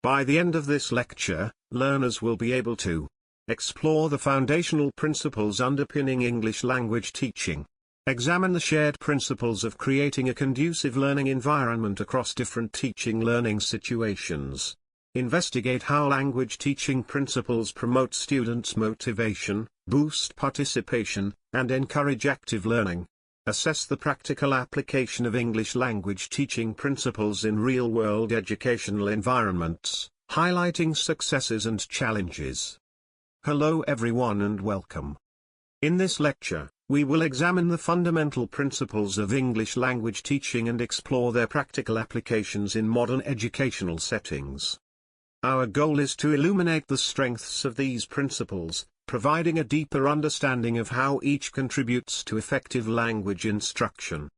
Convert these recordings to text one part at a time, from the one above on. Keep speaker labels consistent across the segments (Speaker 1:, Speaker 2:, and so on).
Speaker 1: By the end of this lecture, learners will be able to explore the foundational principles underpinning English language teaching, examine the shared principles of creating a conducive learning environment across different teaching learning situations, investigate how language teaching principles promote students' motivation, boost participation, and encourage active learning, assess the practical application of English language teaching principles in real-world educational environments, highlighting successes and challenges. Hello everyone and welcome. In this lecture, we will examine the fundamental principles of English language teaching and explore their practical applications in modern educational settings. Our goal is to illuminate the strengths of these principles, providing a deeper understanding of how each contributes to effective language instruction.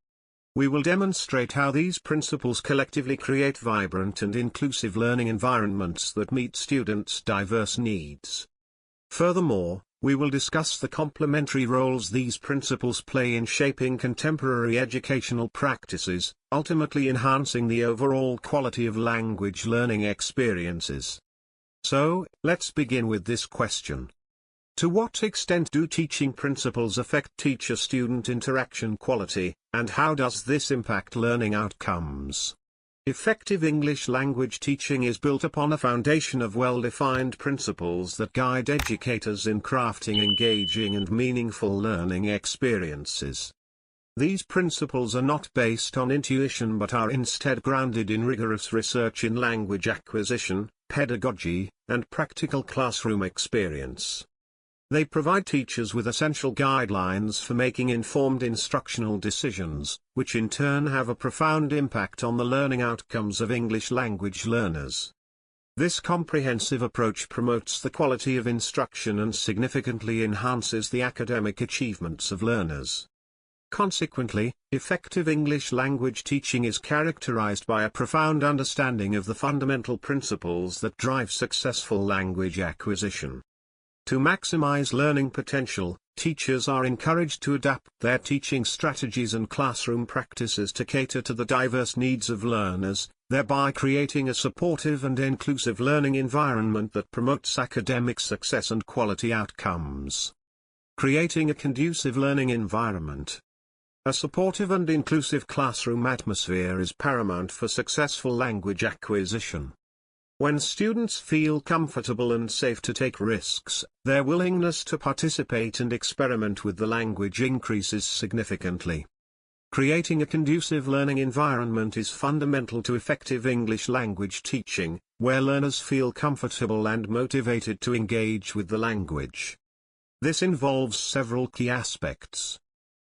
Speaker 1: We will demonstrate how these principles collectively create vibrant and inclusive learning environments that meet students' diverse needs. Furthermore, we will discuss the complementary roles these principles play in shaping contemporary educational practices, ultimately enhancing the overall quality of language learning experiences. So, let's begin with this question. To what extent do teaching principles affect teacher-student interaction quality, and how does this impact learning outcomes? Effective English language teaching is built upon a foundation of well-defined principles that guide educators in crafting engaging and meaningful learning experiences. These principles are not based on intuition but are instead grounded in rigorous research in language acquisition, pedagogy, and practical classroom experience. They provide teachers with essential guidelines for making informed instructional decisions, which in turn have a profound impact on the learning outcomes of English language learners. This comprehensive approach promotes the quality of instruction and significantly enhances the academic achievements of learners. Consequently, effective English language teaching is characterized by a profound understanding of the fundamental principles that drive successful language acquisition. To maximize learning potential, teachers are encouraged to adapt their teaching strategies and classroom practices to cater to the diverse needs of learners, thereby creating a supportive and inclusive learning environment that promotes academic success and quality outcomes. Creating a conducive learning environment. A supportive and inclusive classroom atmosphere is paramount for successful language acquisition. When students feel comfortable and safe to take risks, their willingness to participate and experiment with the language increases significantly. Creating a conducive learning environment is fundamental to effective English language teaching, where learners feel comfortable and motivated to engage with the language. This involves several key aspects.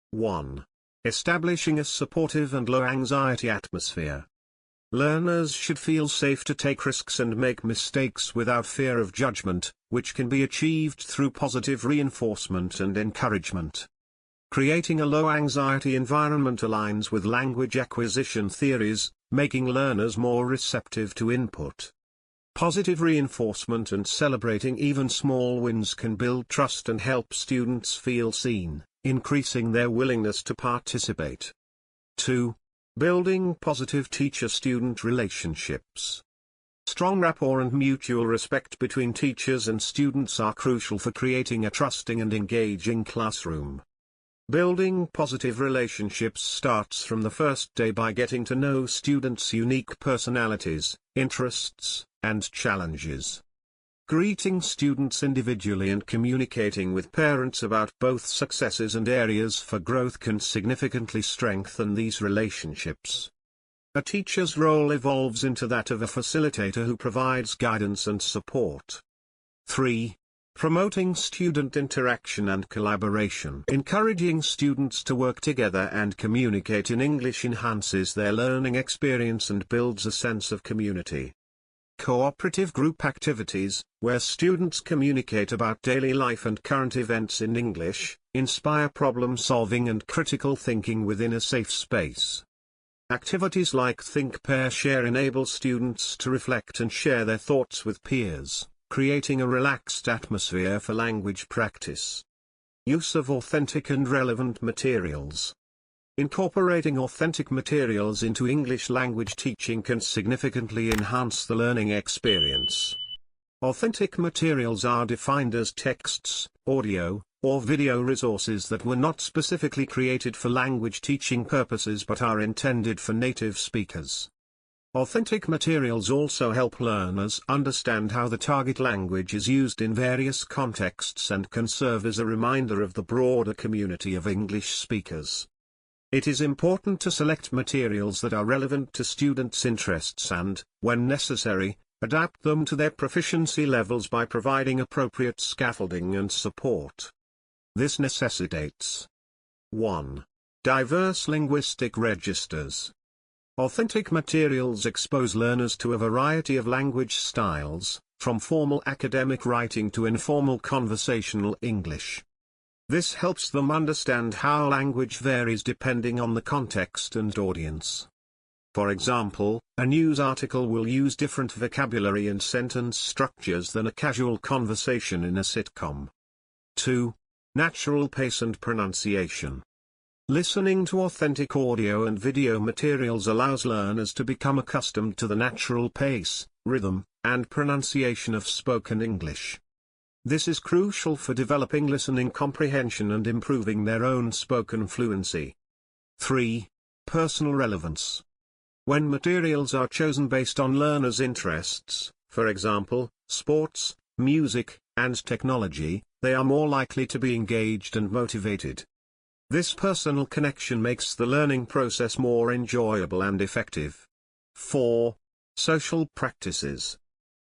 Speaker 1: 1. Establishing a supportive and low-anxiety atmosphere. Learners should feel safe to take risks and make mistakes without fear of judgment, which can be achieved through positive reinforcement and encouragement. Creating a low-anxiety environment aligns with language acquisition theories, making learners more receptive to input. Positive reinforcement and celebrating even small wins can build trust and help students feel seen, increasing their willingness to participate. 2. Building positive teacher-student relationships. Strong rapport and mutual respect between teachers and students are crucial for creating a trusting and engaging classroom. Building positive relationships starts from the first day by getting to know students' unique personalities, interests, and challenges. Greeting students individually and communicating with parents about both successes and areas for growth can significantly strengthen these relationships. A teacher's role evolves into that of a facilitator who provides guidance and support. 3. Promoting student interaction and collaboration. Encouraging students to work together and communicate in English enhances their learning experience and builds a sense of community. Cooperative group activities, where students communicate about daily life and current events in English, inspire problem-solving and critical thinking within a safe space. Activities like Think Pair Share enable students to reflect and share their thoughts with peers, creating a relaxed atmosphere for language practice. Use of authentic and relevant materials. Incorporating authentic materials into English language teaching can significantly enhance the learning experience. Authentic materials are defined as texts, audio, or video resources that were not specifically created for language teaching purposes but are intended for native speakers. Authentic materials also help learners understand how the target language is used in various contexts and can serve as a reminder of the broader community of English speakers. It is important to select materials that are relevant to students' interests and, when necessary, adapt them to their proficiency levels by providing appropriate scaffolding and support. This necessitates 1. Diverse linguistic registers. Authentic materials expose learners to a variety of language styles, from formal academic writing to informal conversational English. This helps them understand how language varies depending on the context and audience. For example, a news article will use different vocabulary and sentence structures than a casual conversation in a sitcom. 2. Natural pace and pronunciation. Listening to authentic audio and video materials allows learners to become accustomed to the natural pace, rhythm, and pronunciation of spoken English. This is crucial for developing listening comprehension and improving their own spoken fluency. 3. Personal relevance. When materials are chosen based on learners' interests, for example, sports, music, and technology, they are more likely to be engaged and motivated. This personal connection makes the learning process more enjoyable and effective. 4. Social practices.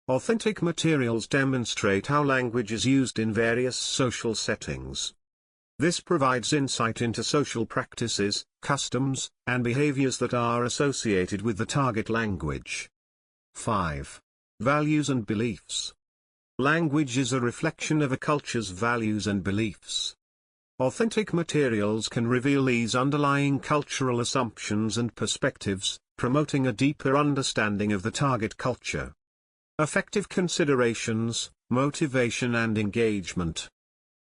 Speaker 1: Authentic materials demonstrate how language is used in various social settings. This provides insight into social practices, customs, and behaviors that are associated with the target language. 5. Values and beliefs. Language is a reflection of a culture's values and beliefs. Authentic materials can reveal these underlying cultural assumptions and perspectives, promoting a deeper understanding of the target culture. Affective considerations, motivation and engagement.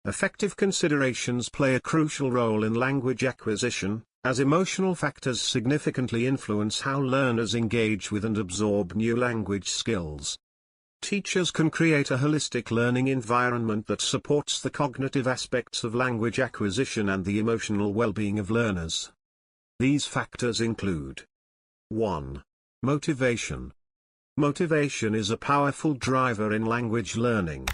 Speaker 1: Affective considerations play a crucial role in language acquisition, as emotional factors significantly influence how learners engage with and absorb new language skills. Teachers can create a holistic learning environment that supports the cognitive aspects of language acquisition and the emotional well-being of learners. These factors include 1. Motivation. Motivation is a powerful driver in language learning.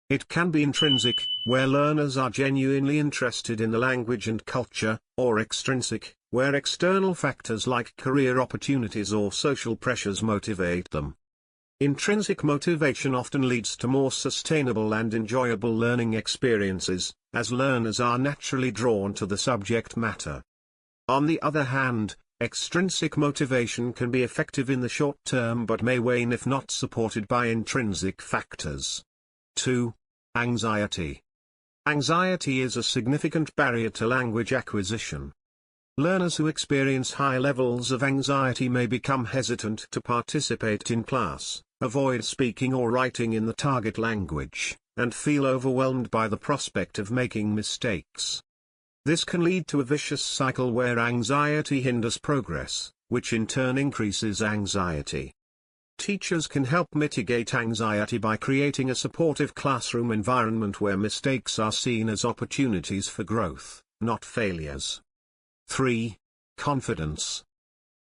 Speaker 1: It can be intrinsic, where learners are genuinely interested in the language and culture, or extrinsic, where external factors like career opportunities or social pressures motivate them. Intrinsic motivation often leads to more sustainable and enjoyable learning experiences, as learners are naturally drawn to the subject matter. On the other hand, extrinsic motivation can be effective in the short term but may wane if not supported by intrinsic factors. 2. Anxiety. Anxiety is a significant barrier to language acquisition. Learners who experience high levels of anxiety may become hesitant to participate in class, avoid speaking or writing in the target language, and feel overwhelmed by the prospect of making mistakes. This can lead to a vicious cycle where anxiety hinders progress, which in turn increases anxiety. Teachers can help mitigate anxiety by creating a supportive classroom environment where mistakes are seen as opportunities for growth, not failures. 3. Confidence.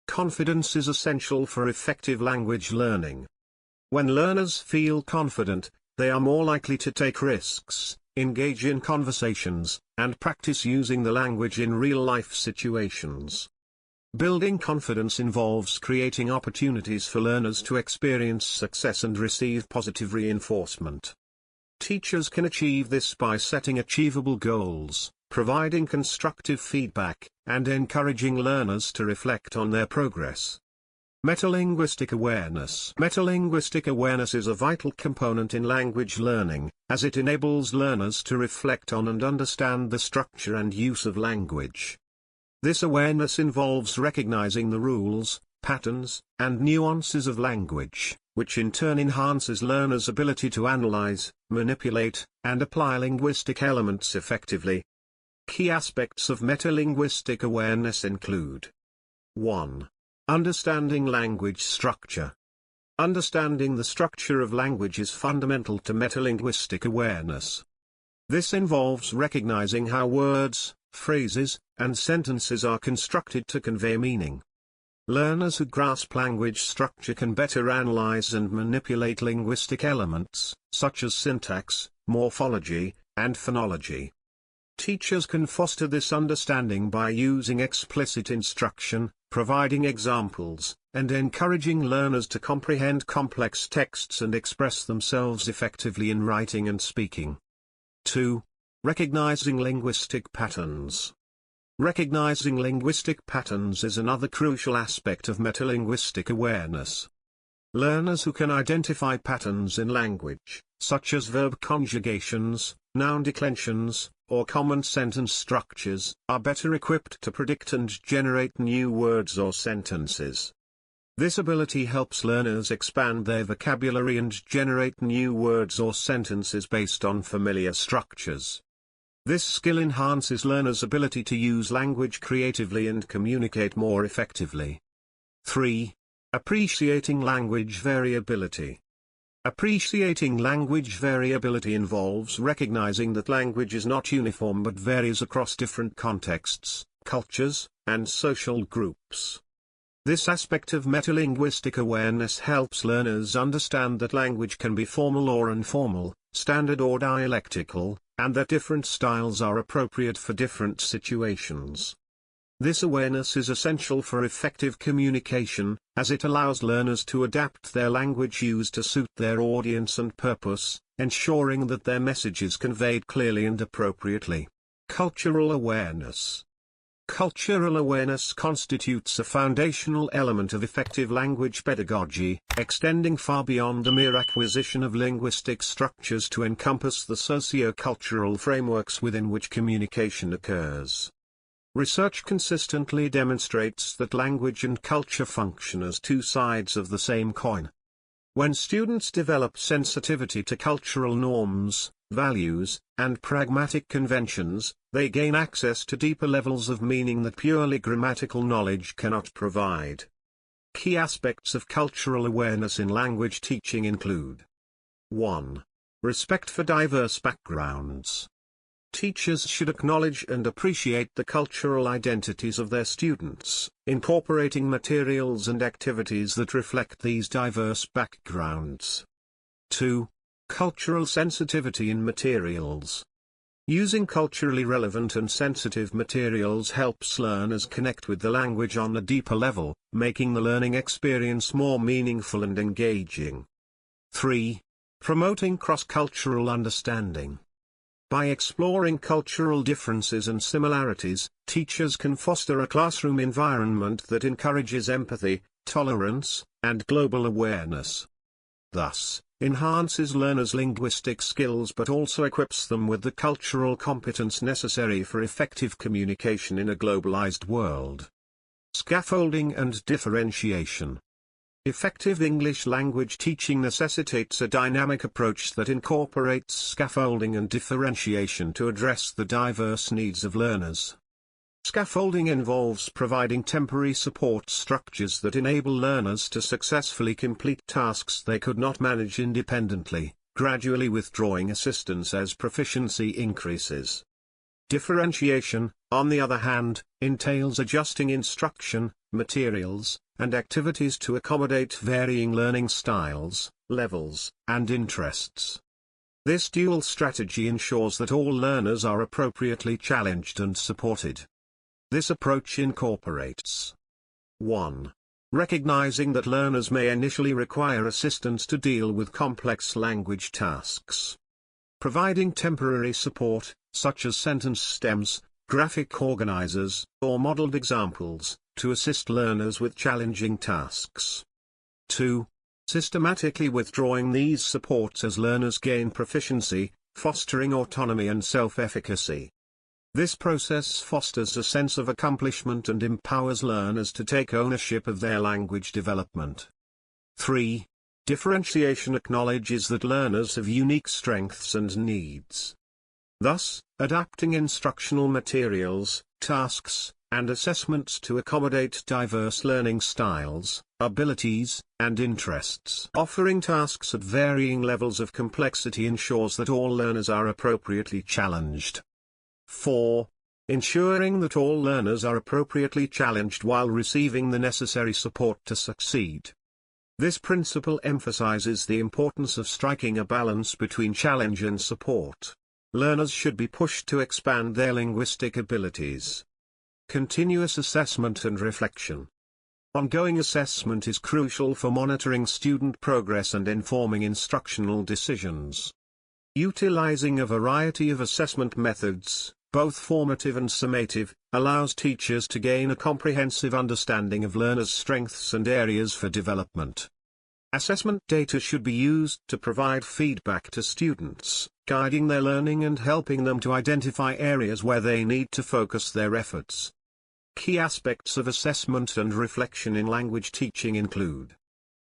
Speaker 1: Confidence is essential for effective language learning. When learners feel confident, they are more likely to take risks, engage in conversations, and practice using the language in real-life situations. Building confidence involves creating opportunities for learners to experience success and receive positive reinforcement. Teachers can achieve this by setting achievable goals, providing constructive feedback, and encouraging learners to reflect on their progress. Metalinguistic awareness. Metalinguistic awareness is a vital component in language learning, as it enables learners to reflect on and understand the structure and use of language. This awareness involves recognizing the rules, patterns, and nuances of language, which in turn enhances learners' ability to analyze, manipulate, and apply linguistic elements effectively. Key aspects of metalinguistic awareness include: 1. Understanding language structure. Understanding the structure of language is fundamental to metalinguistic awareness. This involves recognizing how words, phrases, and sentences are constructed to convey meaning. Learners who grasp language structure can better analyze and manipulate linguistic elements, such as syntax, morphology, and phonology. Teachers can foster this understanding by using explicit instruction, providing examples, and encouraging learners to comprehend complex texts and express themselves effectively in writing and speaking. 2. Recognizing linguistic patterns. Recognizing linguistic patterns is another crucial aspect of metalinguistic awareness. Learners who can identify patterns in language, such as verb conjugations, noun declensions, or common sentence structures, are better equipped to predict and generate new words or sentences. This ability helps learners expand their vocabulary and generate new words or sentences based on familiar structures. This skill enhances learners' ability to use language creatively and communicate more effectively. 3. Appreciating language variability. Appreciating language variability involves recognizing that language is not uniform but varies across different contexts, cultures, and social groups. This aspect of metalinguistic awareness helps learners understand that language can be formal or informal, standard or dialectical, and that different styles are appropriate for different situations. This awareness is essential for effective communication, as it allows learners to adapt their language use to suit their audience and purpose, ensuring that their message is conveyed clearly and appropriately. Cultural awareness. Cultural awareness constitutes a foundational element of effective language pedagogy, extending far beyond the mere acquisition of linguistic structures to encompass the socio-cultural frameworks within which communication occurs. Research consistently demonstrates that language and culture function as two sides of the same coin. When students develop sensitivity to cultural norms, values, and pragmatic conventions, they gain access to deeper levels of meaning that purely grammatical knowledge cannot provide. Key aspects of cultural awareness in language teaching include: 1. Respect for diverse backgrounds. Teachers should acknowledge and appreciate the cultural identities of their students, incorporating materials and activities that reflect these diverse backgrounds. 2. Cultural sensitivity in materials. Using culturally relevant and sensitive materials helps learners connect with the language on a deeper level, making the learning experience more meaningful and engaging. 3. Promoting cross-cultural understanding. By exploring cultural differences and similarities, teachers can foster a classroom environment that encourages empathy, tolerance, and global awareness. Thus, enhances learners' linguistic skills but also equips them with the cultural competence necessary for effective communication in a globalized world. Scaffolding and differentiation. Effective English language teaching necessitates a dynamic approach that incorporates scaffolding and differentiation to address the diverse needs of learners. Scaffolding involves providing temporary support structures that enable learners to successfully complete tasks they could not manage independently, gradually withdrawing assistance as proficiency increases. Differentiation, on the other hand, entails adjusting instruction, materials, and activities to accommodate varying learning styles, levels, and interests. This dual strategy ensures that all learners are appropriately challenged and supported. This approach incorporates: 1. Recognizing that learners may initially require assistance to deal with complex language tasks. Providing temporary support, such as sentence stems, graphic organizers, or modeled examples, to assist learners with challenging tasks. 2. Systematically withdrawing these supports as learners gain proficiency, fostering autonomy and self-efficacy. This process fosters a sense of accomplishment and empowers learners to take ownership of their language development. 3. Differentiation acknowledges that learners have unique strengths and needs. thus, adapting instructional materials, tasks, and assessments to accommodate diverse learning styles, abilities, and interests. Offering tasks at varying levels of complexity ensures that all learners are appropriately challenged. 4. Ensuring that all learners are appropriately challenged while receiving the necessary support to succeed. This principle emphasizes the importance of striking a balance between challenge and support. Learners should be pushed to expand their linguistic abilities. Continuous assessment and reflection. Ongoing assessment is crucial for monitoring student progress and informing instructional decisions. Utilizing a variety of assessment methods, both formative and summative, allows teachers to gain a comprehensive understanding of learners' strengths and areas for development. Assessment data should be used to provide feedback to students, guiding their learning and helping them to identify areas where they need to focus their efforts. Key aspects of assessment and reflection in language teaching include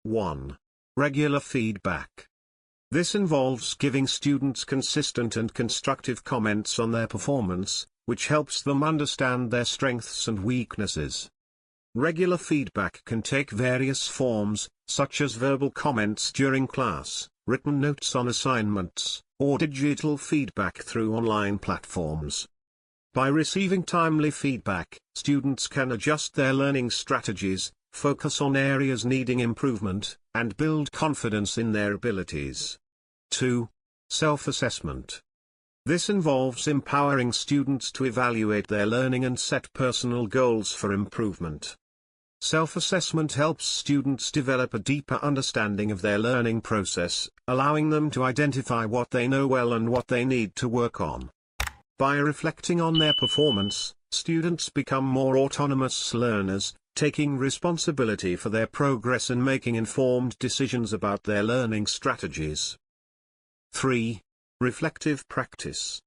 Speaker 1: 1. Regular feedback. This involves giving students consistent and constructive comments on their performance, which helps them understand their strengths and weaknesses. Regular feedback can take various forms, such as verbal comments during class, written notes on assignments, or digital feedback through online platforms. By receiving timely feedback, students can adjust their learning strategies, focus on areas needing improvement, and build confidence in their abilities. 2. Self-assessment. This involves empowering students to evaluate their learning and set personal goals for improvement. Self-assessment helps students develop a deeper understanding of their learning process, allowing them to identify what they know well and what they need to work on. By reflecting on their performance, students become more autonomous learners, taking responsibility for their progress and making informed decisions about their learning strategies. 3. Reflective practice.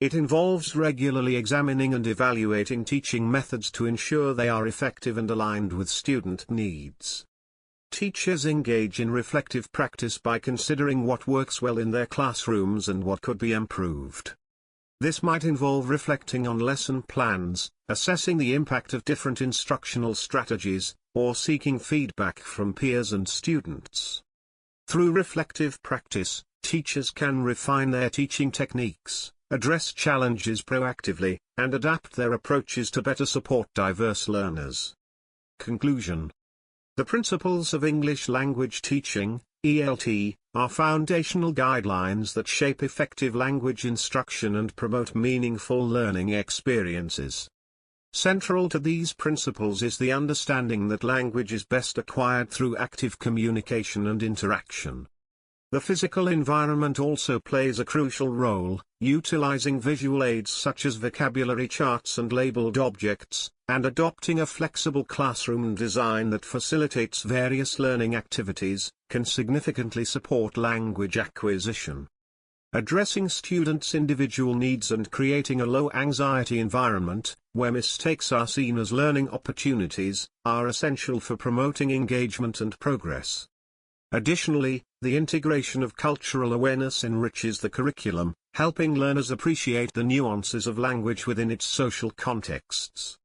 Speaker 1: It involves regularly examining and evaluating teaching methods to ensure they are effective and aligned with student needs. Teachers engage in reflective practice by considering what works well in their classrooms and what could be improved. This might involve reflecting on lesson plans, assessing the impact of different instructional strategies, or seeking feedback from peers and students. Through reflective practice, teachers can refine their teaching techniques, address challenges proactively, and adapt their approaches to better support diverse learners. Conclusion. The principles of English language teaching, ELT, are foundational guidelines that shape effective language instruction and promote meaningful learning experiences. Central to these principles is the understanding that language is best acquired through active communication and interaction. The physical environment also plays a crucial role, utilizing visual aids such as vocabulary charts and labeled objects, and adopting a flexible classroom design that facilitates various learning activities, can significantly support language acquisition. Addressing students' individual needs and creating a low-anxiety environment, where mistakes are seen as learning opportunities, are essential for promoting engagement and progress. Additionally, the integration of cultural awareness enriches the curriculum, helping learners appreciate the nuances of language within its social contexts.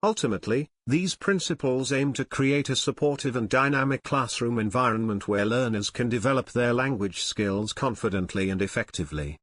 Speaker 1: Ultimately, these principles aim to create a supportive and dynamic classroom environment where learners can develop their language skills confidently and effectively.